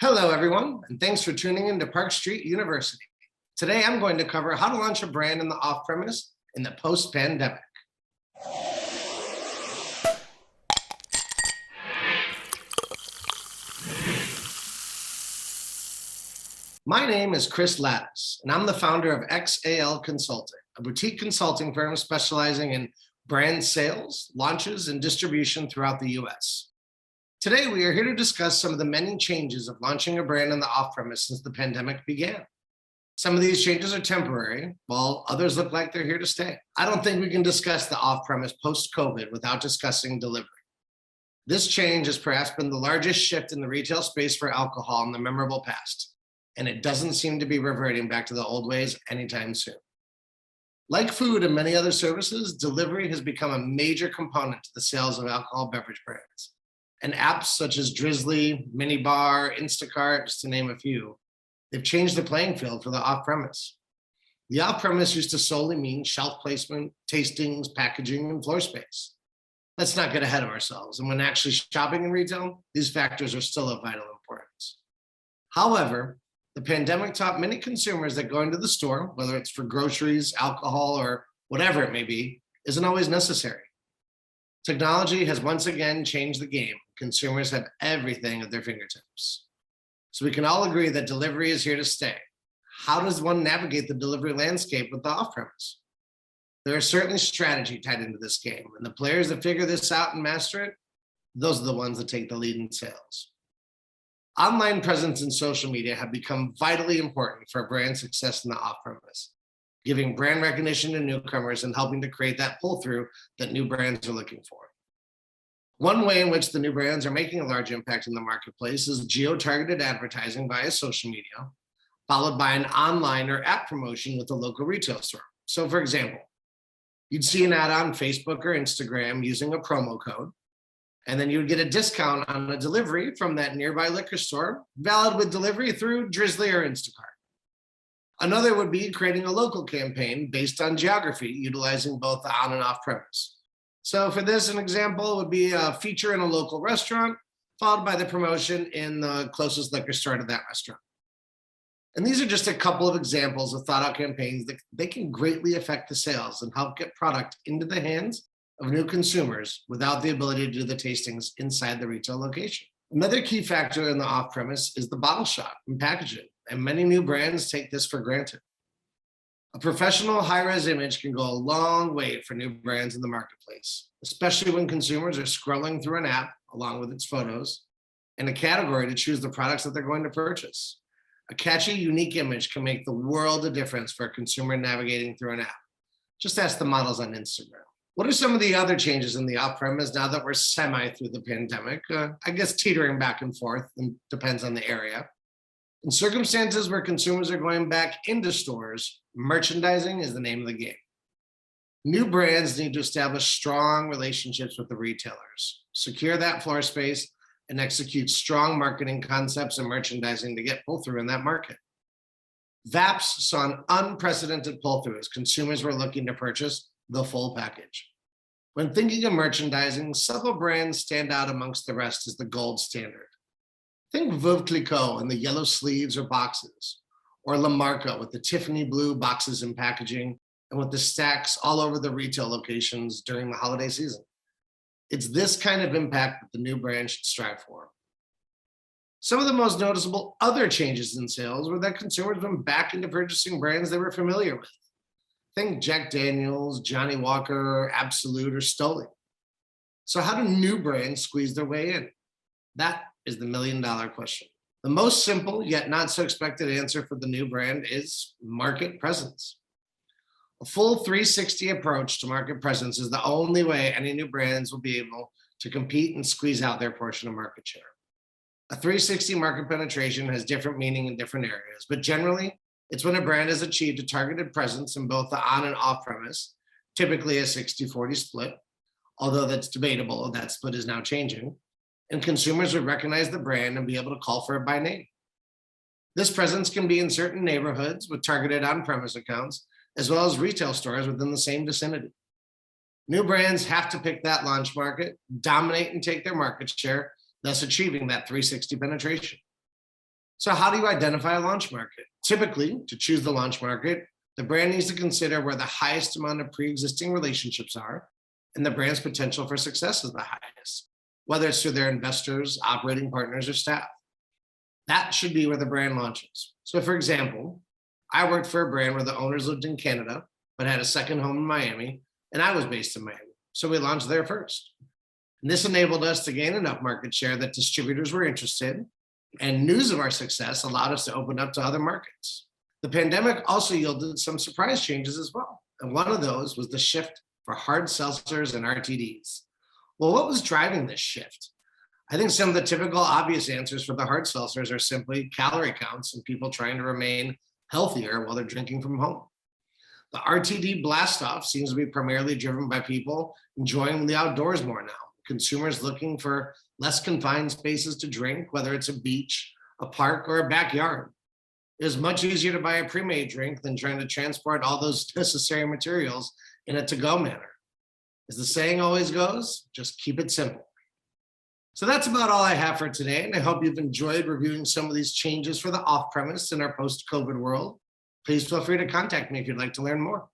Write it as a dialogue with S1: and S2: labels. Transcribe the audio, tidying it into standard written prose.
S1: Hello, everyone, and thanks for tuning in to Park Street University. Today, I'm going to cover how to launch a brand in the off-premise in the post-pandemic. My name is Chris Ladas, and I'm the founder of XAL Consulting, a boutique consulting firm specializing in brand sales, launches, and distribution throughout the U.S. Today, we are here to discuss some of the many changes of launching a brand in the off-premise since the pandemic began. Some of these changes are temporary, while others look like they're here to stay. I don't think we can discuss the off-premise post-COVID without discussing delivery. This change has perhaps been the largest shift in the retail space for alcohol in the memorable past, and it doesn't seem to be reverting back to the old ways anytime soon. Like food and many other services, delivery has become a major component to the sales of alcohol beverage brands. And apps such as Drizzly, Minibar, Instacart, just to name a few, they've changed the playing field for the off-premise. The off-premise used to solely mean shelf placement, tastings, packaging, and floor space. Let's not get ahead of ourselves. And when actually shopping in retail, these factors are still of vital importance. However, the pandemic taught many consumers that going to the store, whether it's for groceries, alcohol, or whatever it may be, isn't always necessary. Technology has once again changed the game. Consumers have everything at their fingertips. So we can all agree that delivery is here to stay. How does one navigate the delivery landscape with the off-premise? There is certainly strategy tied into this game, and the players that figure this out and master it, those are the ones that take the lead in sales. Online presence and social media have become vitally important for brand success in the off-premise, giving brand recognition to newcomers and helping to create that pull-through that new brands are looking for. One way in which the new brands are making a large impact in the marketplace is geo-targeted advertising via social media, followed by an online or app promotion with a local retail store. So for example, you'd see an ad on Facebook or Instagram using a promo code, and then you would get a discount on a delivery from that nearby liquor store, valid with delivery through Drizzly or Instacart. Another would be creating a local campaign based on geography, utilizing both the on and off premise. So for this, an example would be a feature in a local restaurant, followed by the promotion in the closest liquor store to that restaurant. And these are just a couple of examples of thought out campaigns that they can greatly affect the sales and help get product into the hands of new consumers without the ability to do the tastings inside the retail location. Another key factor in the off-premise is the bottle shop and packaging, and many new brands take this for granted. A professional high-res image can go a long way for new brands in the marketplace, especially when consumers are scrolling through an app along with its photos and a category to choose the products that they're going to purchase. A catchy, unique image can make the world of difference for a consumer navigating through an app. Just ask the models on Instagram. What are some of the other changes in the off-premise now that we're semi through the pandemic? I guess teetering back and forth, and depends on the area. In circumstances where consumers are going back into stores, merchandising is the name of the game. New brands need to establish strong relationships with the retailers, secure that floor space, and execute strong marketing concepts and merchandising to get pull-through in that market. VAPS saw an unprecedented pull-through as consumers were looking to purchase the full package. When thinking of merchandising, several brands stand out amongst the rest as the gold standard. Think Veuve Clicquot in the yellow sleeves or boxes, or La Marca with the Tiffany blue boxes and packaging, and with the stacks all over the retail locations during the holiday season. It's this kind of impact that the new brand should strive for. Some of the most noticeable other changes in sales were that consumers went back into purchasing brands they were familiar with. Think Jack Daniels, Johnnie Walker, Absolut, or Stoli. So how do new brands squeeze their way in? That is the million-dollar question. The most simple yet not so expected answer for the new brand is market presence. A full 360 approach to market presence is the only way any new brands will be able to compete and squeeze out their portion of market share. A 360 market penetration has different meaning in different areas, but generally, it's when a brand has achieved a targeted presence in both the on and off premise, typically a 60-40 split, although that's debatable, that split is now changing, and consumers would recognize the brand and be able to call for it by name. This presence can be in certain neighborhoods with targeted on-premise accounts, as well as retail stores within the same vicinity. New brands have to pick that launch market, dominate and take their market share, thus achieving that 360 penetration. So how do you identify a launch market? Typically, to choose the launch market, the brand needs to consider where the highest amount of pre-existing relationships are and the brand's potential for success is the highest, whether it's through their investors, operating partners, or staff. That should be where the brand launches. So for example, I worked for a brand where the owners lived in Canada, but had a second home in Miami, and I was based in Miami. So we launched there first. And this enabled us to gain enough market share that distributors were interested, and news of our success allowed us to open up to other markets. The pandemic also yielded some surprise changes as well. And one of those was the shift for hard seltzers and RTDs. Well, what was driving this shift? I think some of the typical obvious answers for the hard seltzers are simply calorie counts and people trying to remain healthier while they're drinking from home. The RTD blast off seems to be primarily driven by people enjoying the outdoors more now. Consumers looking for less confined spaces to drink, whether it's a beach, a park, or a backyard. It is much easier to buy a pre-made drink than trying to transport all those necessary materials in a to-go manner. As the saying always goes, just keep it simple. So that's about all I have for today, and I hope you've enjoyed reviewing some of these changes for the off-premise in our post-COVID world. Please feel free to contact me if you'd like to learn more.